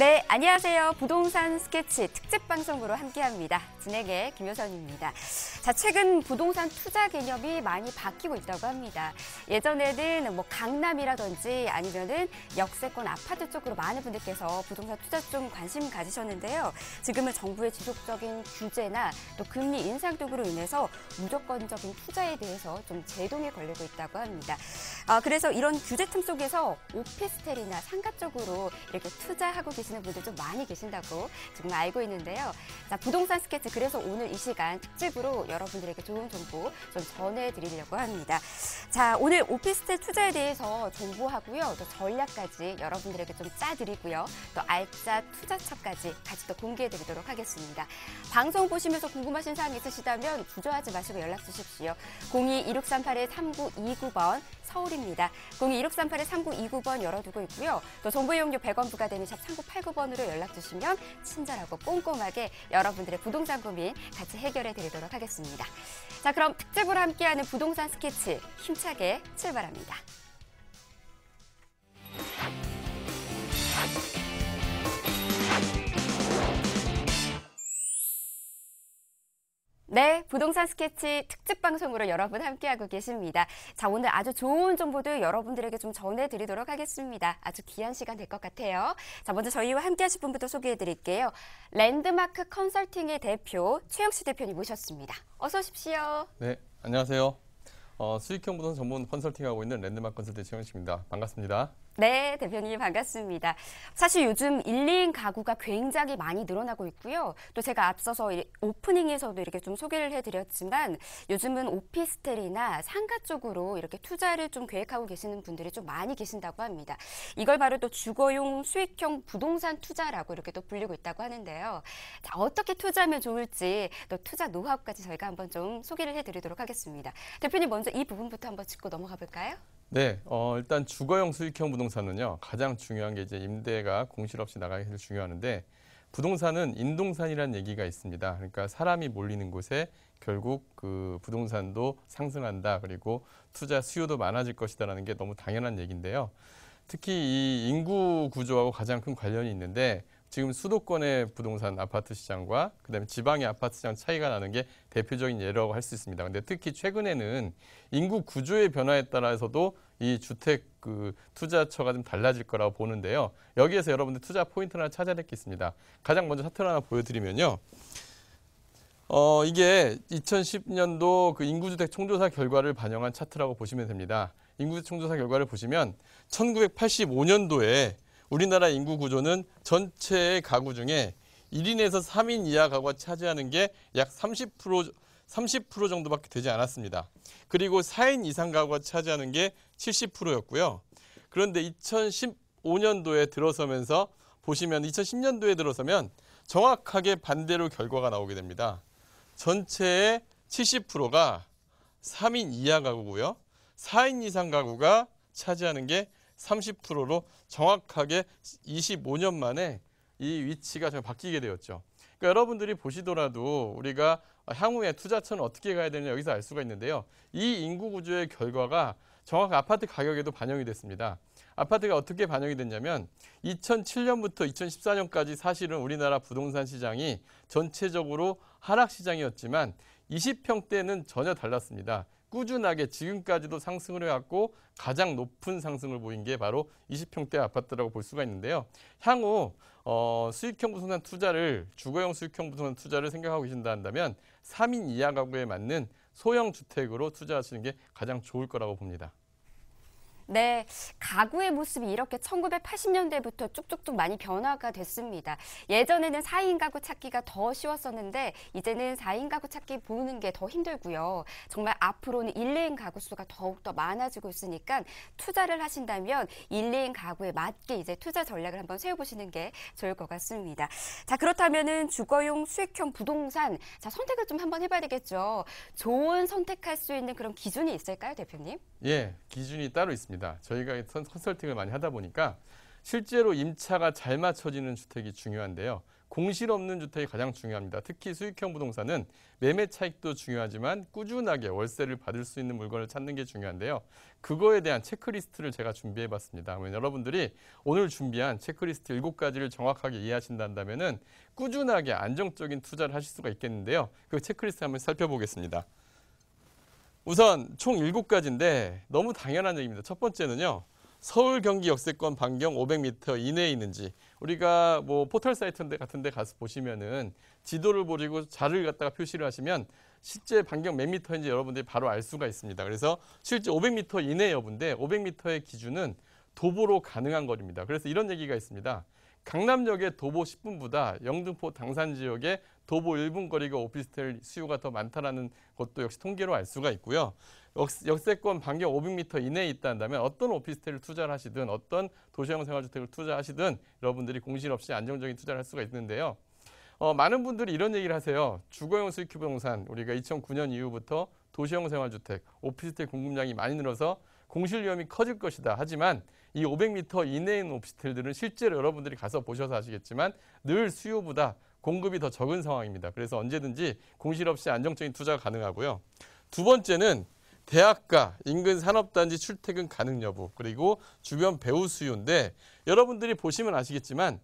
네, 안녕하세요. 부동산 스케치 특집 방송으로 함께합니다. 진행의 김효선입니다. 자, 최근 부동산 투자 개념이 많이 바뀌고 있다고 합니다. 예전에는 강남이라든지 아니면은 역세권 아파트 쪽으로 많은 분들께서 부동산 투자 좀 관심 가지셨는데요. 지금은 정부의 지속적인 규제나 또 금리 인상 등으로 인해서 무조건적인 투자에 대해서 좀 제동이 걸리고 있다고 합니다. 그래서 이런 규제 틈 속에서 오피스텔이나 상가 쪽으로 이렇게 투자하고 계시는 분들 좀 많이 계신다고 지금 알고 있는데요. 자, 부동산 스케치 그래서 오늘 이 시간 특집으로 여러분들에게 좋은 정보 좀 전해드리려고 합니다. 자, 오늘 오피스텔 투자에 대해서 정보하고요. 또 전략까지 여러분들에게 좀 짜드리고요. 또 알짜 투자처까지 같이 또 공개해드리도록 하겠습니다. 방송 보시면서 궁금하신 사항 있으시다면 주저하지 마시고 연락 주십시오. 02-1638-3929번 서울입니다. 02-1638-3929번 열어두고 있고요. 또 정보 이용료 100원 부과되는 샵 3989번으로 연락 주시면 친절하고 꼼꼼하게 여러분들의 부동산 고민 같이 해결해 드리도록 하겠습니다. 자, 그럼 특집으로 함께하는 부동산 스케치 힘차게 출발합니다. 네, 부동산 스케치 특집 방송으로 여러분 함께하고 계십니다. 자, 오늘 아주 좋은 정보들 여러분들에게 좀 전해드리도록 하겠습니다. 아주 귀한 시간 될 것 같아요. 자, 먼저 저희와 함께하실 분부터 소개해드릴게요. 랜드마크 컨설팅의 대표 최영씨 대표님 모셨습니다. 어서 오십시오. 네, 안녕하세요. 수익형 부동산 전문 컨설팅하고 있는 랜드마크 컨설팅 최영씨입니다. 반갑습니다. 네, 대표님 반갑습니다. 사실 요즘 1인 가구가 굉장히 많이 늘어나고 있고요. 또 제가 앞서서 오프닝에서도 이렇게 좀 소개를 해드렸지만 요즘은 오피스텔이나 상가 쪽으로 이렇게 투자를 좀 계획하고 계시는 분들이 좀 많이 계신다고 합니다. 이걸 바로 또 주거용 수익형 부동산 투자라고 이렇게 또 불리고 있다고 하는데요. 자, 어떻게 투자하면 좋을지 또 투자 노하우까지 저희가 한번 좀 소개를 해드리도록 하겠습니다. 대표님 먼저 이 부분부터 한번 짚고 넘어가 볼까요? 네, 일단 주거용 수익형 부동산은요, 가장 중요한 게 이제 임대가 공실 없이 나가기 중요하는데 부동산은 인동산이라는 얘기가 있습니다. 그러니까 사람이 몰리는 곳에 결국 그 부동산도 상승한다. 그리고 투자 수요도 많아질 것이다라는 게 너무 당연한 얘기인데요. 특히 이 인구 구조하고 가장 큰 관련이 있는데 지금 수도권의 부동산 아파트 시장과 그다음에 지방의 아파트 시장 차이가 나는 게 대표적인 예라고 할 수 있습니다. 근데 특히 최근에는 인구 구조의 변화에 따라서도 이 주택 그 투자처가 좀 달라질 거라고 보는데요. 여기에서 여러분들 투자 포인트를 하나 찾아야 될 게 있습니다. 가장 먼저 차트를 하나 보여드리면요. 이게 2010년도 그 인구주택 총조사 결과를 반영한 차트라고 보시면 됩니다. 인구주택 총조사 결과를 보시면 1985년도에 우리나라 인구 구조는 전체의 가구 중에 1인에서 3인 이하 가구가 차지하는 게 약 30% 정도밖에 되지 않았습니다. 그리고 4인 이상 가구가 차지하는 게 70%였고요. 그런데 2015년도에 들어서면서 보시면 2010년도에 들어서면 정확하게 반대로 결과가 나오게 됩니다. 전체의 70%가 3인 이하 가구고요. 4인 이상 가구가 차지하는 게 30%로 정확하게 25년 만에 이 위치가 좀 바뀌게 되었죠. 그러니까 여러분들이 보시더라도 우리가 향후에 투자처는 어떻게 가야 되느냐 여기서 알 수가 있는데요. 이 인구 구조의 결과가 정확히 아파트 가격에도 반영이 됐습니다. 아파트가 어떻게 반영이 됐냐면 2007년부터 2014년까지 사실은 우리나라 부동산 시장이 전체적으로 하락 시장이었지만 20평대는 전혀 달랐습니다. 꾸준하게 지금까지도 상승을 해왔고 가장 높은 상승을 보인 게 바로 20평대 아파트라고 볼 수가 있는데요. 향후 수익형 부동산 투자를 주거용 수익형 부동산 투자를 생각하고 계신다 한다면 3인 이하 가구에 맞는 소형 주택으로 투자하시는 게 가장 좋을 거라고 봅니다. 네, 가구의 모습이 이렇게 1980년대부터 쭉쭉쭉 많이 변화가 됐습니다. 예전에는 4인 가구 찾기가 더 쉬웠었는데 이제는 4인 가구 찾기 보는 게 더 힘들고요. 정말 앞으로는 1, 2인 가구 수가 더욱더 많아지고 있으니까 투자를 하신다면 1, 2인 가구에 맞게 이제 투자 전략을 한번 세워보시는 게 좋을 것 같습니다. 자, 그렇다면은 주거용 수익형 부동산, 자, 선택을 좀 한번 해봐야 되겠죠. 좋은 선택할 수 있는 그런 기준이 있을까요, 대표님? 예, 기준이 따로 있습니다. 저희가 컨설팅을 많이 하다 보니까 실제로 임차가 잘 맞춰지는 주택이 중요한데요. 공실 없는 주택이 가장 중요합니다. 특히 수익형 부동산은 매매 차익도 중요하지만 꾸준하게 월세를 받을 수 있는 물건을 찾는 게 중요한데요. 그거에 대한 체크리스트를 제가 준비해 봤습니다. 그러면 여러분들이 오늘 준비한 체크리스트 7가지를 정확하게 이해하신다면은 꾸준하게 안정적인 투자를 하실 수가 있겠는데요. 그 체크리스트 한번 살펴보겠습니다. 우선 총 7가지인데 너무 당연한 얘기입니다. 첫 번째는요. 서울 경기 역세권 반경 500m 이내에 있는지 우리가 뭐 포털 사이트 같은 데 가서 보시면은 지도를 보시고 자를 갖다가 표시를 하시면 실제 반경 몇 미터인지 여러분들이 바로 알 수가 있습니다. 그래서 실제 500m 이내 여부인데 500m의 기준은 도보로 가능한 거리입니다. 그래서 이런 얘기가 있습니다. 강남역의 도보 10분보다 영등포 당산 지역의 도보 1분 거리가 오피스텔 수요가 더 많다라는 것도 역시 통계로 알 수가 있고요. 역세권 반경 500m 이내에 있다면 어떤 오피스텔을 투자를 하시든 어떤 도시형 생활주택을 투자하시든 여러분들이 공실 없이 안정적인 투자를 할 수가 있는데요. 많은 분들이 이런 얘기를 하세요. 주거용 수익형 부동산 우리가 2009년 이후부터 도시형 생활주택, 오피스텔 공급량이 많이 늘어서 공실 위험이 커질 것이다. 하지만 이 500m 이내에 있는 오피스텔들은 실제로 여러분들이 가서 보셔서 아시겠지만 늘 수요보다 공급이 더 적은 상황입니다. 그래서 언제든지 공실 없이 안정적인 투자가 가능하고요. 두 번째는 대학가, 인근 산업단지 출퇴근 가능 여부, 그리고 주변 배우 수요인데 여러분들이 보시면 아시겠지만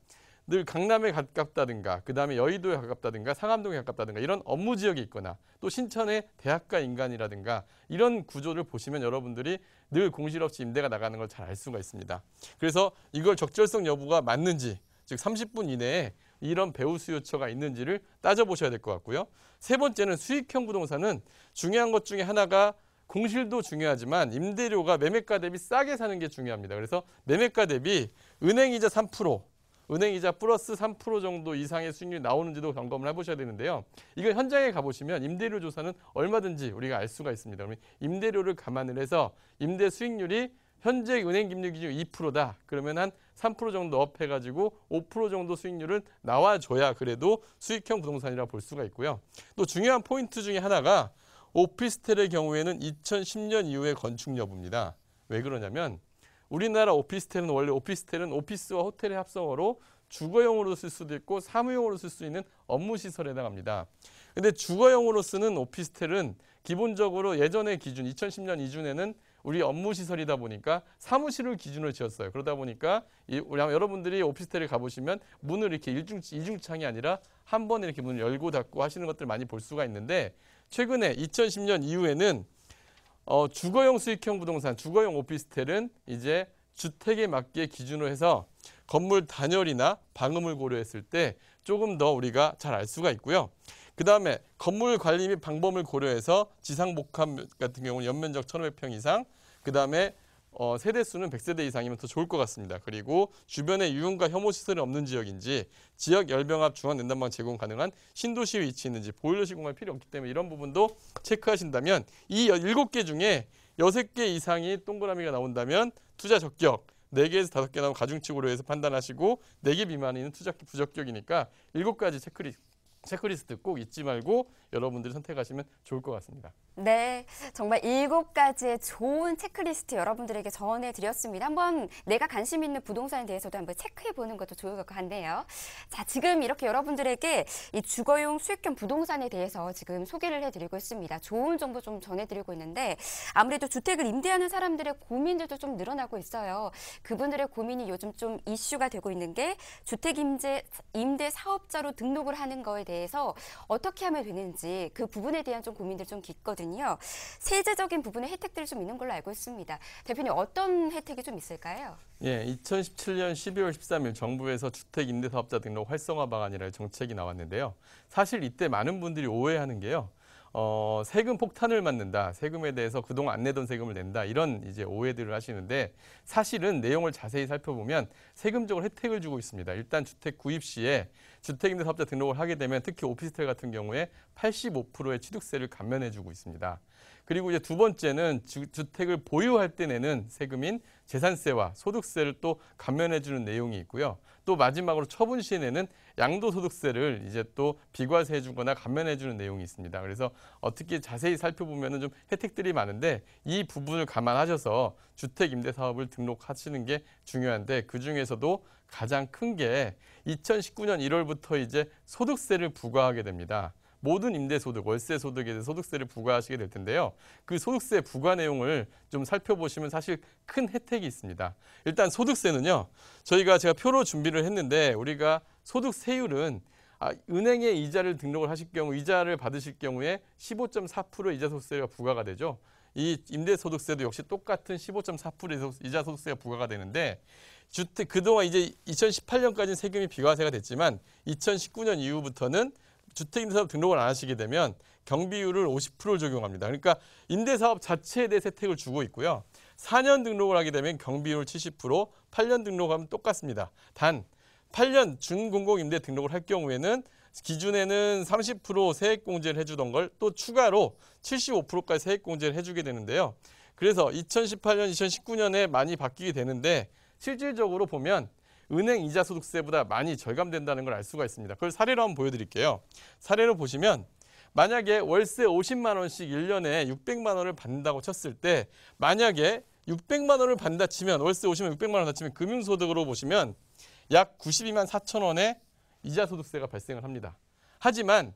늘 강남에 가깝다든가 그다음에 여의도에 가깝다든가 상암동에 가깝다든가 이런 업무 지역이 있거나 또 신천의 대학가 인간이라든가 이런 구조를 보시면 여러분들이 늘 공실 없이 임대가 나가는 걸 잘 알 수가 있습니다. 그래서 이걸 적절성 여부가 맞는지 즉 30분 이내에 이런 배우 수요처가 있는지를 따져보셔야 될 것 같고요. 세 번째는 수익형 부동산은 중요한 것 중에 하나가 공실도 중요하지만 임대료가 매매가 대비 싸게 사는 게 중요합니다. 그래서 매매가 대비 은행이자 3%, 은행이자 플러스 3% 정도 이상의 수익률이 나오는지도 점검을 해보셔야 되는데요. 이걸 현장에 가보시면 임대료 조사는 얼마든지 우리가 알 수가 있습니다. 그러면 임대료를 감안을 해서 임대 수익률이 현재 은행 금리 기준 2%다. 그러면 한 3% 정도 업해가지고 5% 정도 수익률은 나와줘야 그래도 수익형 부동산이라고 볼 수가 있고요. 또 중요한 포인트 중에 하나가 오피스텔의 경우에는 2010년 이후의 건축 여부입니다. 왜 그러냐면 우리나라 오피스텔은 원래 오피스텔은 오피스와 호텔의 합성어로 주거용으로 쓸 수도 있고 사무용으로 쓸 수 있는 업무시설에 해당합니다. 근데 주거용으로 쓰는 오피스텔은 기본적으로 예전의 기준 2010년 이전에는 우리 업무시설이다 보니까 사무실을 기준으로 지었어요. 그러다 보니까 여러분들이 오피스텔에 가보시면 문을 이렇게 이중창이 아니라 한 번에 이렇게 문을 열고 닫고 하시는 것들 많이 볼 수가 있는데 최근에 2010년 이후에는 주거용 수익형 부동산, 주거용 오피스텔은 이제 주택에 맞게 기준으로 해서 건물 단열이나 방음을 고려했을 때 조금 더 우리가 잘 알 수가 있고요. 그 다음에 건물 관리 및 방범을 고려해서 지상복합 같은 경우는 연면적 1,500평 이상, 그 다음에 세대수는 100세대 이상이면 더 좋을 것 같습니다. 그리고 주변에 유흥과 혐오 시설이 없는 지역인지, 지역 열병합 중앙 냉난방 제공 가능한 신도시에 위치해 있는지, 보일러 시공할 필요 없기 때문에 이런 부분도 체크하신다면 이 7개 중에 6개 이상이 동그라미가 나온다면 투자 적격, 4개에서 5개 나오면 가중치고로 해서 판단하시고 4개 미만이는 투자 부적격이니까 7가지 체크리스트 꼭 잊지 말고 여러분들이 선택하시면 좋을 것 같습니다. 네, 정말 7가지의 좋은 체크리스트 여러분들에게 전해드렸습니다. 한번 내가 관심 있는 부동산에 대해서도 한번 체크해보는 것도 좋을 것 같네요. 자, 지금 이렇게 여러분들에게 이 주거용 수익형 부동산에 대해서 지금 소개를 해드리고 있습니다. 좋은 정보 좀 전해드리고 있는데 아무래도 주택을 임대하는 사람들의 고민들도 좀 늘어나고 있어요. 그분들의 고민이 요즘 좀 이슈가 되고 있는 게 주택임대 사업자로 등록을 하는 거에 대해서 어떻게 하면 되는지 그 부분에 대한 좀 고민들 좀 깊거든요. 세제적인 부분의 혜택들이 좀 있는 걸로 알고 있습니다. 대표님 어떤 혜택이 좀 있을까요? 예, 2017년 12월 13일 정부에서 주택임대사업자 등록 활성화 방안이라는 정책이 나왔는데요. 사실 이때 많은 분들이 오해하는 게요. 세금 폭탄을 맞는다. 세금에 대해서 그동안 안 내던 세금을 낸다. 이런 이제 오해들을 하시는데 사실은 내용을 자세히 살펴보면 세금적으로 혜택을 주고 있습니다. 일단 주택 구입 시에 주택임대사업자 등록을 하게 되면 특히 오피스텔 같은 경우에 85%의 취득세를 감면해 주고 있습니다. 그리고 이제 두 번째는 주택을 보유할 때 내는 세금인 재산세와 소득세를 또 감면해 주는 내용이 있고요. 또 마지막으로 처분 시에 내는 양도소득세를 이제 또 비과세해 주거나 감면해 주는 내용이 있습니다. 그래서 어떻게 자세히 살펴보면 좀 혜택들이 많은데 이 부분을 감안하셔서 주택 임대 사업을 등록하시는 게 중요한데 그중에서도 가장 큰 게 2019년 1월부터 이제 소득세를 부과하게 됩니다. 모든 임대소득, 월세소득에 대해서 소득세를 부과하시게 될 텐데요. 그 소득세 부과 내용을 좀 살펴보시면 사실 큰 혜택이 있습니다. 일단 소득세는요. 제가 표로 준비를 했는데 우리가 소득세율은 은행에 이자를 등록을 하실 경우 이자를 받으실 경우에 15.4% 이자소득세가 부과가 되죠. 이 임대소득세도 역시 똑같은 15.4% 이자소득세가 부과가 되는데 그동안 이제 2018년까지는 세금이 비과세가 됐지만 2019년 이후부터는 주택임대사업 등록을 안 하시게 되면 경비율을 50%를 적용합니다. 그러니까 임대사업 자체에 대해 혜택을 주고 있고요. 4년 등록을 하게 되면 경비율 70%, 8년 등록하면 똑같습니다. 단 8년 준공공임대 등록을 할 경우에는 기준에는 30% 세액공제를 해주던 걸 또 추가로 75%까지 세액공제를 해주게 되는데요. 그래서 2018년, 2019년에 많이 바뀌게 되는데 실질적으로 보면 은행 이자 소득세보다 많이 절감된다는 걸 알 수가 있습니다. 그걸 사례로 한번 보여드릴게요. 사례로 보시면 만약에 월세 50만 원씩 1년에 600만 원을 받는다고 쳤을 때 만약에 600만 원을 받는다 치면 월세 50만 600만 원 받는다 치면 금융소득으로 보시면 약 92만 4천 원의 이자 소득세가 발생을 합니다. 하지만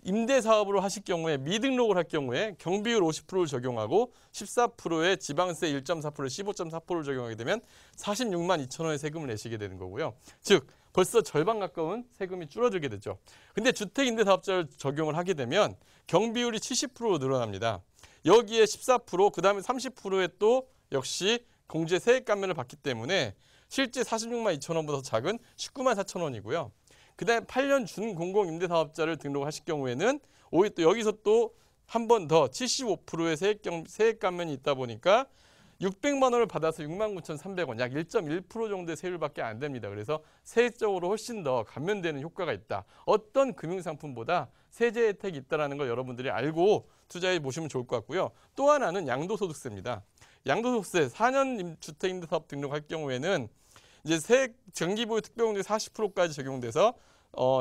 임대사업으로 하실 경우에 미등록을 할 경우에 경비율 50%를 적용하고 14%의 지방세 1.4%, 15.4%를 적용하게 되면 46만 2천 원의 세금을 내시게 되는 거고요. 즉 벌써 절반 가까운 세금이 줄어들게 되죠. 근데 주택임대사업자를 적용을 하게 되면 경비율이 70%로 늘어납니다. 여기에 14%, 그 다음에 30%의 또 역시 공제 세액 감면을 받기 때문에 실제 46만 2천 원보다 더 작은 19만 4천 원이고요. 그다음에 8년 준공공임대사업자를 등록하실 경우에는 오히려 또 여기서 또 한 번 더 75%의 세액 감면이 있다 보니까 600만 원을 받아서 69,300원, 약 1.1% 정도의 세율밖에 안 됩니다. 그래서 세액적으로 훨씬 더 감면되는 효과가 있다. 어떤 금융상품보다 세제 혜택이 있다는 걸 여러분들이 알고 투자해 보시면 좋을 것 같고요. 또 하나는 양도소득세입니다. 양도소득세 4년 주택임대사업 등록할 경우에는 이제 세액 정기보유 특별공제 40%까지 적용돼서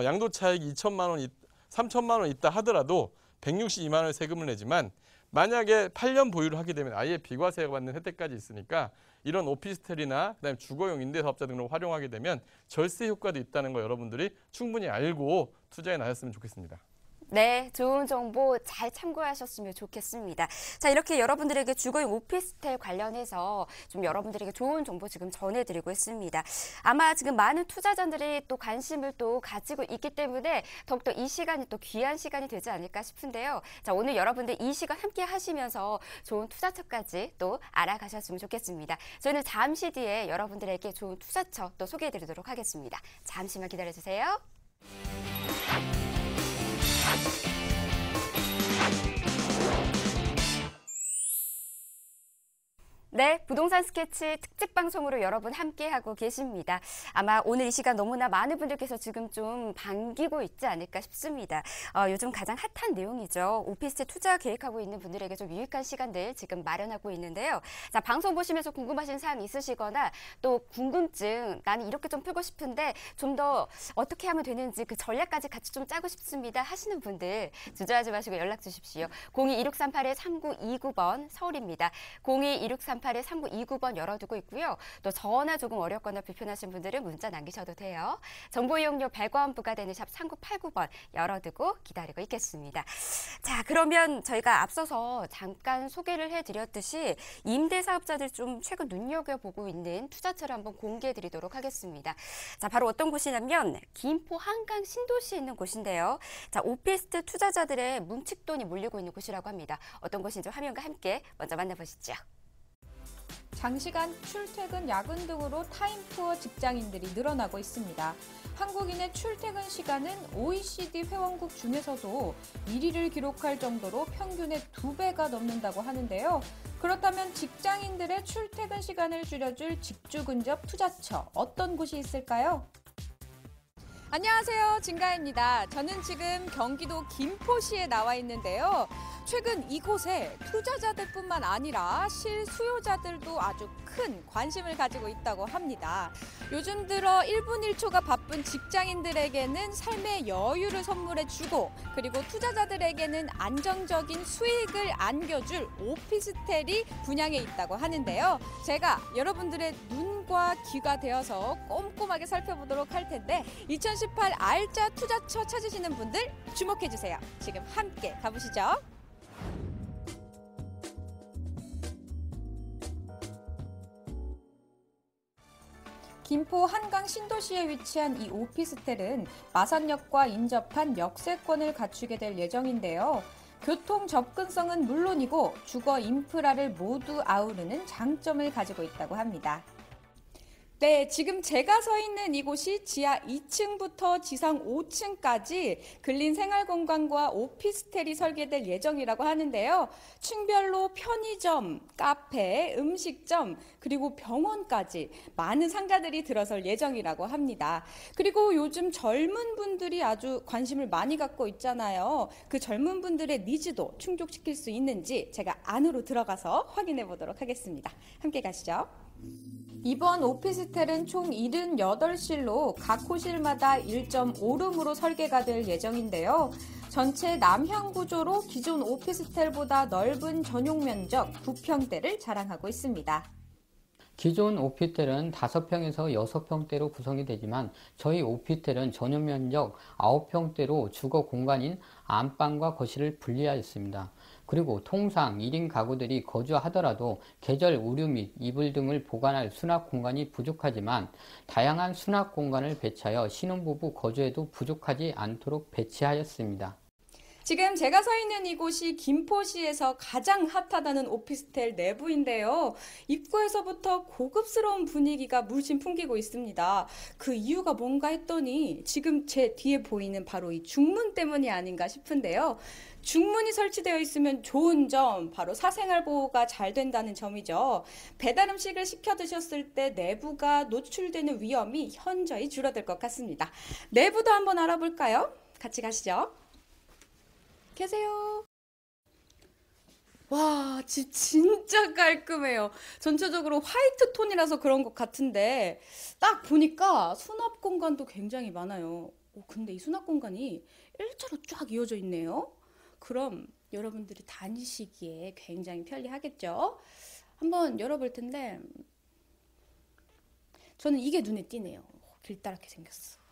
양도 차익이 2천만 원, 3천만 원 있다 하더라도 162만 원의 세금을 내지만 만약에 8년 보유를 하게 되면 아예 비과세가 받는 혜택까지 있으니까 이런 오피스텔이나 그다음에 주거용 임대사업자 등록을 활용하게 되면 절세 효과도 있다는 거 여러분들이 충분히 알고 투자에 나섰으면 좋겠습니다. 네, 좋은 정보 잘 참고하셨으면 좋겠습니다. 자, 이렇게 여러분들에게 주거용 오피스텔 관련해서 좀 여러분들에게 좋은 정보 지금 전해드리고 있습니다. 아마 지금 많은 투자자들이 또 관심을 또 가지고 있기 때문에 더욱더 이 시간이 또 귀한 시간이 되지 않을까 싶은데요. 자, 오늘 여러분들 이 시간 함께 하시면서 좋은 투자처까지 또 알아가셨으면 좋겠습니다. 저는 잠시 뒤에 여러분들에게 좋은 투자처 또 소개해드리도록 하겠습니다. 잠시만 기다려주세요. 네, 부동산 스케치 특집 방송으로 여러분 함께하고 계십니다. 아마 오늘 이 시간 너무나 많은 분들께서 지금 좀 반기고 있지 않을까 싶습니다. 요즘 가장 핫한 내용이죠. 오피스텔 투자 계획하고 있는 분들에게 좀 유익한 시간들 지금 마련하고 있는데요. 자, 방송 보시면서 궁금하신 사항 있으시거나 또 궁금증, 나는 이렇게 좀 풀고 싶은데 좀 더 어떻게 하면 되는지 그 전략까지 같이 좀 짜고 싶습니다 하시는 분들 주저하지 마시고 연락 주십시오. 02-2638-3929번 서울입니다. 02-2638-3929번 열어두고 있고요. 또 전화 조금 어렵거나 불편하신 분들은 문자 남기셔도 돼요. 정보 이용료 100원 부과되는 샵 3989번 열어두고 기다리고 있겠습니다. 자, 그러면 저희가 앞서서 잠깐 소개를 해드렸듯이 임대사업자들 좀 최근 눈여겨보고 있는 투자처를 한번 공개해드리도록 하겠습니다. 자, 바로 어떤 곳이냐면 김포 한강 신도시에 있는 곳인데요. 자, 오피스텔 투자자들의 뭉칫돈이 몰리고 있는 곳이라고 합니다. 어떤 곳인지 화면과 함께 먼저 만나보시죠. 장시간 출퇴근, 야근 등으로 타임투어 직장인들이 늘어나고 있습니다. 한국인의 출퇴근 시간은 OECD 회원국 중에서도 1위를 기록할 정도로 평균의 2배가 넘는다고 하는데요. 그렇다면 직장인들의 출퇴근 시간을 줄여줄 직주 근접 투자처, 어떤 곳이 있을까요? 안녕하세요. 진가입니다. 저는 지금 경기도 김포시에 나와 있는데요. 최근 이곳에 투자자들뿐만 아니라 실수요자들도 아주 큰 관심을 가지고 있다고 합니다. 요즘 들어 1분 1초가 바쁜 직장인들에게는 삶의 여유를 선물해주고 그리고 투자자들에게는 안정적인 수익을 안겨줄 오피스텔이 분양해 있다고 하는데요. 제가 여러분들의 눈과 귀가 되어서 꼼꼼하게 살펴보도록 할 텐데 2018 알짜 투자처 찾으시는 분들 주목해주세요. 지금 함께 가보시죠. 김포 한강 신도시에 위치한 이 오피스텔은 마산역과 인접한 역세권을 갖추게 될 예정인데요. 교통 접근성은 물론이고 주거 인프라를 모두 아우르는 장점을 가지고 있다고 합니다. 네, 지금 제가 서 있는 이곳이 지하 2층부터 지상 5층까지 근린 생활공간과 오피스텔이 설계될 예정이라고 하는데요. 층별로 편의점, 카페, 음식점, 그리고 병원까지 많은 상가들이 들어설 예정이라고 합니다. 그리고 요즘 젊은 분들이 아주 관심을 많이 갖고 있잖아요. 그 젊은 분들의 니즈도 충족시킬 수 있는지 제가 안으로 들어가서 확인해 보도록 하겠습니다. 함께 가시죠. 이번 오피스텔은 총 78실로 각 호실마다 1.5룸으로 설계가 될 예정인데요. 전체 남향 구조로 기존 오피스텔보다 넓은 전용 면적 9평대를 자랑하고 있습니다. 기존 오피스텔은 5평에서 6평대로 구성이 되지만 저희 오피스텔은 전용 면적 9평대로 주거 공간인 안방과 거실을 분리하였습니다. 그리고 통상 1인 가구들이 거주하더라도 계절 의류 및 이불 등을 보관할 수납 공간이 부족하지만 다양한 수납 공간을 배치하여 신혼부부 거주에도 부족하지 않도록 배치하였습니다. 지금 제가 서 있는 이곳이 김포시에서 가장 핫하다는 오피스텔 내부인데요. 입구에서부터 고급스러운 분위기가 물씬 풍기고 있습니다. 그 이유가 뭔가 했더니 지금 제 뒤에 보이는 바로 이 중문 때문이 아닌가 싶은데요. 중문이 설치되어 있으면 좋은 점, 바로 사생활 보호가 잘 된다는 점이죠. 배달 음식을 시켜 드셨을 때 내부가 노출되는 위험이 현저히 줄어들 것 같습니다. 내부도 한번 알아볼까요? 같이 가시죠. 계세요. 와, 집 진짜 깔끔해요. 전체적으로 화이트 톤이라서 그런 것 같은데 딱 보니까 수납 공간도 굉장히 많아요. 근데 이 수납 공간이 일자로 쫙 이어져 있네요. 그럼 여러분들이 다니시기에 굉장히 편리하겠죠? 한번 열어볼 텐데 저는 이게 눈에 띄네요. 길다랗게 생겼어.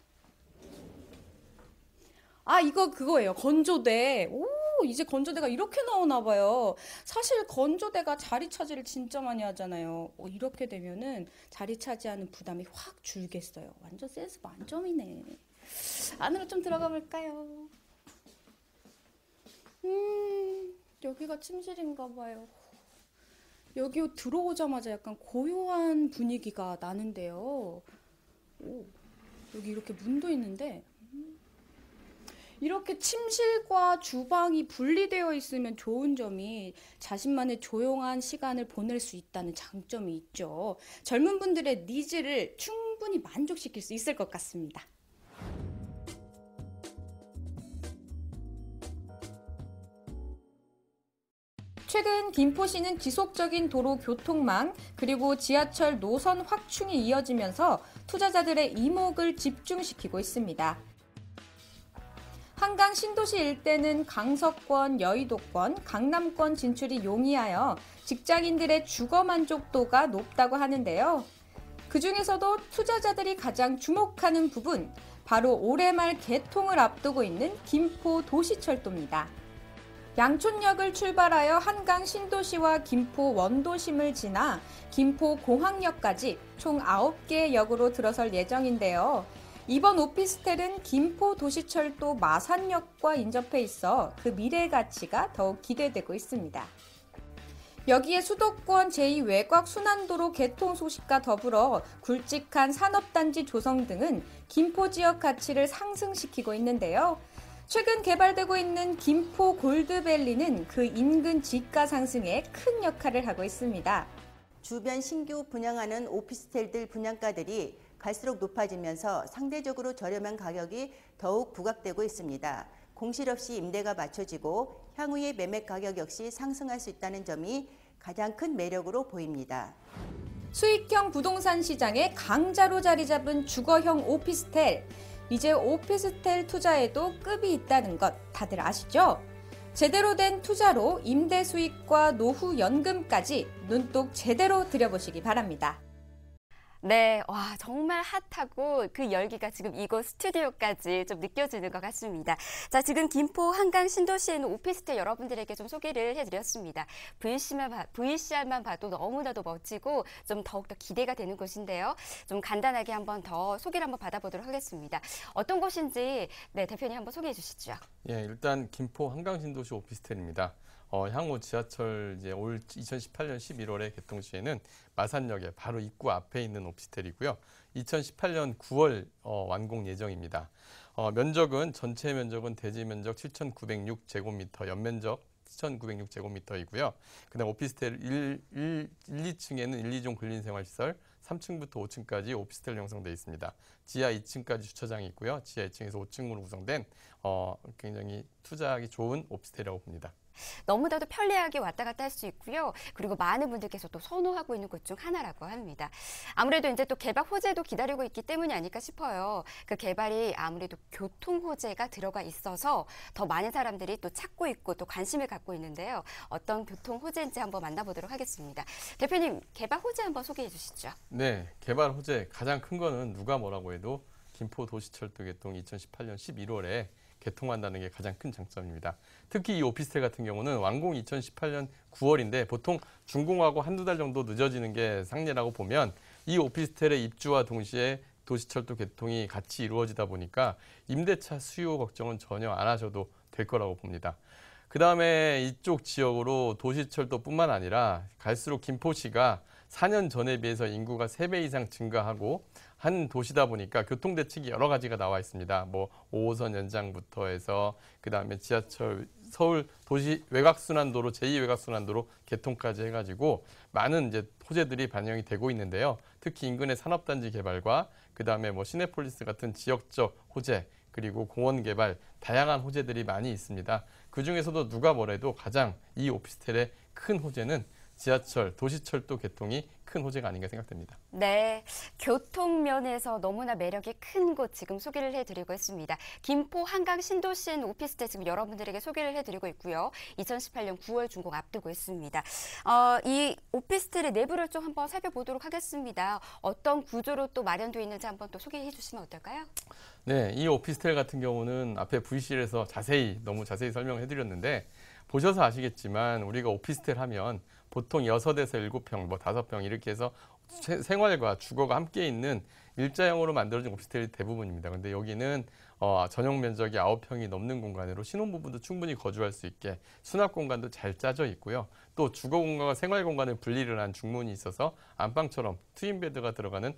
아, 이거 그거예요. 건조대. 오, 이제 건조대가 이렇게 나오나 봐요. 사실 건조대가 자리 차지를 진짜 많이 하잖아요. 이렇게 되면은 자리 차지하는 부담이 확 줄겠어요. 완전 센스 만점이네. 안으로 좀 들어가 볼까요? 여기가 침실인가 봐요. 여기 들어오자마자 약간 고요한 분위기가 나는데요. 여기 이렇게 문도 있는데 이렇게 침실과 주방이 분리되어 있으면 좋은 점이 자신만의 조용한 시간을 보낼 수 있다는 장점이 있죠. 젊은 분들의 니즈를 충분히 만족시킬 수 있을 것 같습니다. 최근 김포시는 지속적인 도로 교통망 그리고 지하철 노선 확충이 이어지면서 투자자들의 이목을 집중시키고 있습니다. 한강 신도시 일대는 강서권, 여의도권, 강남권 진출이 용이하여 직장인들의 주거 만족도가 높다고 하는데요. 그중에서도 투자자들이 가장 주목하는 부분, 바로 올해 말 개통을 앞두고 있는 김포 도시철도입니다. 양촌역을 출발하여 한강 신도시와 김포 원도심을 지나 김포 공항역까지 총 9개의 역으로 들어설 예정인데요. 이번 오피스텔은 김포 도시철도 마산역과 인접해 있어 그 미래 가치가 더욱 기대되고 있습니다. 여기에 수도권 제2외곽 순환도로 개통 소식과 더불어 굵직한 산업단지 조성 등은 김포 지역 가치를 상승시키고 있는데요. 최근 개발되고 있는 김포 골드밸리는 그 인근 지가 상승에 큰 역할을 하고 있습니다. 주변 신규 분양하는 오피스텔들 분양가들이 갈수록 높아지면서 상대적으로 저렴한 가격이 더욱 부각되고 있습니다. 공실 없이 임대가 맞춰지고 향후에 매매 가격 역시 상승할 수 있다는 점이 가장 큰 매력으로 보입니다. 수익형 부동산 시장의 강자로 자리 잡은 주거형 오피스텔. 이제 오피스텔 투자에도 급이 있다는 것 다들 아시죠? 제대로 된 투자로 임대 수익과 노후 연금까지 눈독 제대로 들여보시기 바랍니다. 네, 와, 정말 핫하고 그 열기가 지금 이곳 스튜디오까지 좀 느껴지는 것 같습니다. 자, 지금 김포 한강 신도시에 있는 오피스텔 여러분들에게 좀 소개를 해드렸습니다. VCR만 봐도 너무나도 멋지고 좀 더욱더 기대가 되는 곳인데요. 좀 간단하게 한번 더 소개를 한번 받아보도록 하겠습니다. 어떤 곳인지 네, 대표님 한번 소개해 주시죠. 예, 일단 김포 한강 신도시 오피스텔입니다. 향후 지하철 이제 올 2018년 11월에 개통 시에는 마산역에 바로 입구 앞에 있는 오피스텔이고요. 2018년 9월 완공 예정입니다. 면적은 전체 면적은 대지 면적 7,906제곱미터, 연면적 7,906제곱미터이고요. 그다음 오피스텔 2층에는 1, 2종 근린생활시설, 3층부터 5층까지 오피스텔 형성되어 있습니다. 지하 2층까지 주차장이 있고요. 지하 2층에서 5층으로 구성된 굉장히 투자하기 좋은 오피스텔이라고 봅니다. 너무나도 편리하게 왔다 갔다 할 수 있고요. 그리고 많은 분들께서 또 선호하고 있는 곳 중 하나라고 합니다. 아무래도 이제 또 개발 호재도 기다리고 있기 때문이 아닐까 싶어요. 그 개발이 아무래도 교통 호재가 들어가 있어서 더 많은 사람들이 또 찾고 있고 또 관심을 갖고 있는데요. 어떤 교통 호재인지 한번 만나보도록 하겠습니다. 대표님, 개발 호재 한번 소개해 주시죠. 네, 개발 호재 가장 큰 거는 누가 뭐라고 해도 김포 도시철도 개통 2018년 11월에 개통한다는 게 가장 큰 장점입니다. 특히 이 오피스텔 같은 경우는 완공 2018년 9월인데 보통 준공하고 한두 달 정도 늦어지는 게 상례라고 보면 이 오피스텔의 입주와 동시에 도시철도 개통이 같이 이루어지다 보니까 임대차 수요 걱정은 전혀 안 하셔도 될 거라고 봅니다. 그다음에 이쪽 지역으로 도시철도뿐만 아니라 갈수록 김포시가 4년 전에 비해서 인구가 3배 이상 증가하고 한 도시다 보니까 교통 대책이 여러 가지가 나와 있습니다. 뭐 5호선 연장부터 해서 그다음에 지하철 서울 도시 외곽순환도로 제2외곽순환도로 개통까지 해가지고 많은 이제 호재들이 반영이 되고 있는데요. 특히 인근의 산업단지 개발과 그다음에 뭐 시내폴리스 같은 지역적 호재 그리고 공원 개발 다양한 호재들이 많이 있습니다. 그 중에서도 누가 뭐래도 가장 이 오피스텔의 큰 호재는 지하철, 도시철도 개통이 큰 호재가 아닌가 생각됩니다. 네, 교통면에서 너무나 매력이 큰 곳 지금 소개를 해드리고 있습니다. 김포 한강 신도시에 있는 오피스텔 지금 여러분들에게 소개를 해드리고 있고요. 2018년 9월 준공 앞두고 있습니다. 이 오피스텔의 내부를 좀 한번 살펴보도록 하겠습니다. 어떤 구조로 또 마련되어 있는지 한번 또 소개해 주시면 어떨까요? 네, 이 오피스텔 같은 경우는 앞에 VCR에서 너무 자세히 설명해 드렸는데 보셔서 아시겠지만 우리가 오피스텔 하면 보통 6에서 7평, 뭐 5평 이렇게 해서 생활과 주거가 함께 있는 일자형으로 만들어진 오피스텔이 대부분입니다. 근데 여기는 전용 면적이 9평이 넘는 공간으로 신혼부부도 충분히 거주할 수 있게 수납 공간도 잘 짜져 있고요. 또 주거 공간과 생활 공간을 분리를 한 중문이 있어서 안방처럼 트윈베드가 들어가는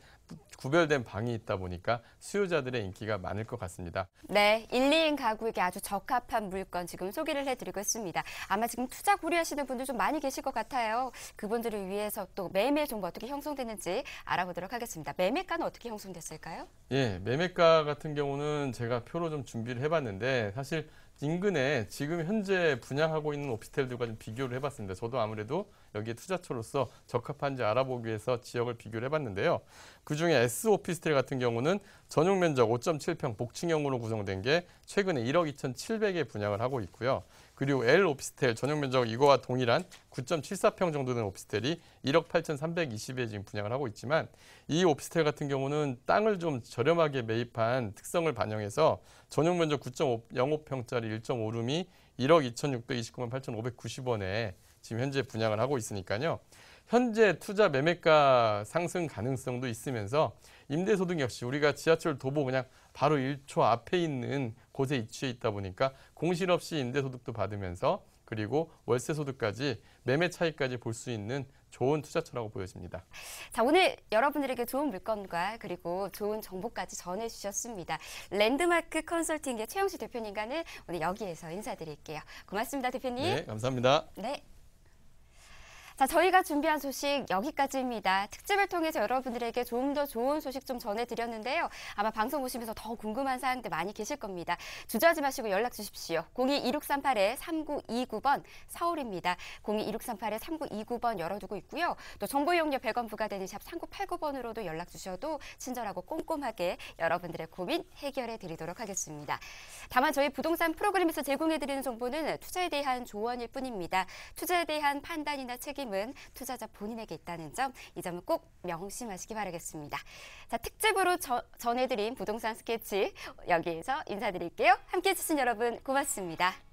구별된 방이 있다 보니까 수요자들의 인기가 많을 것 같습니다. 네, 1, 2인 가구에게 아주 적합한 물건 지금 소개를 해드리고 있습니다. 아마 지금 투자 고려하시는 분들 좀 많이 계실 것 같아요. 그분들을 위해서 또 매매 정보 어떻게 형성되는지 알아보도록 하겠습니다. 매매가는 어떻게 형성됐을까요? 예, 매매가 같은 경우는 제가 표로 좀 준비를 해봤는데 사실 인근에 지금 현재 분양하고 있는 오피스텔들과 좀 비교를 해봤습니다. 저도 아무래도 여기에 투자처로서 적합한지 알아보기 위해서 지역을 비교를 해봤는데요. 그중에 S 오피스텔 같은 경우는 전용 면적 5.7평 복층형으로 구성된 게 최근에 1억 2,700에 분양을 하고 있고요. 그리고 L 오피스텔 전용 면적 이거와 동일한 9.74평 정도 되는 오피스텔이 1억 8,320에 지금 분양을 하고 있지만 이 오피스텔 같은 경우는 땅을 좀 저렴하게 매입한 특성을 반영해서 전용 면적 9.05평짜리 1.5룸이 1억 2,629만 8,590원에 지금 현재 분양을 하고 있으니까요. 현재 투자 매매가 상승 가능성도 있으면서 임대소득 역시 우리가 지하철 도보 그냥 바로 1초 앞에 있는 곳에 위치해 있다 보니까 공실 없이 임대소득도 받으면서 그리고 월세소득까지 매매 차익까지 볼 수 있는 좋은 투자처라고 보여집니다. 자, 오늘 여러분들에게 좋은 물건과 그리고 좋은 정보까지 전해주셨습니다. 랜드마크 컨설팅의 최영식 대표님과는 오늘 여기에서 인사드릴게요. 고맙습니다, 대표님. 네, 감사합니다. 네. 자, 저희가 준비한 소식 여기까지입니다. 특집을 통해서 여러분들에게 좀 더 좋은 소식 좀 전해드렸는데요. 아마 방송 보시면서 더 궁금한 사항들 많이 계실 겁니다. 주저하지 마시고 연락 주십시오. 02-2638-3929번 서울입니다. 02-2638-3929번 열어두고 있고요. 또 정보 이용료 100원 부과되는 샵 3989번으로도 연락 주셔도 친절하고 꼼꼼하게 여러분들의 고민 해결해 드리도록 하겠습니다. 다만 저희 부동산 프로그램에서 제공해드리는 정보는 투자에 대한 조언일 뿐입니다. 투자에 대한 판단이나 책임은 투자자 본인에게 있다는 점, 이 점은 꼭 명심하시기 바라겠습니다. 자, 특집으로 전해드린 부동산 스케치 여기에서 인사드릴게요. 함께해 주신 여러분 고맙습니다.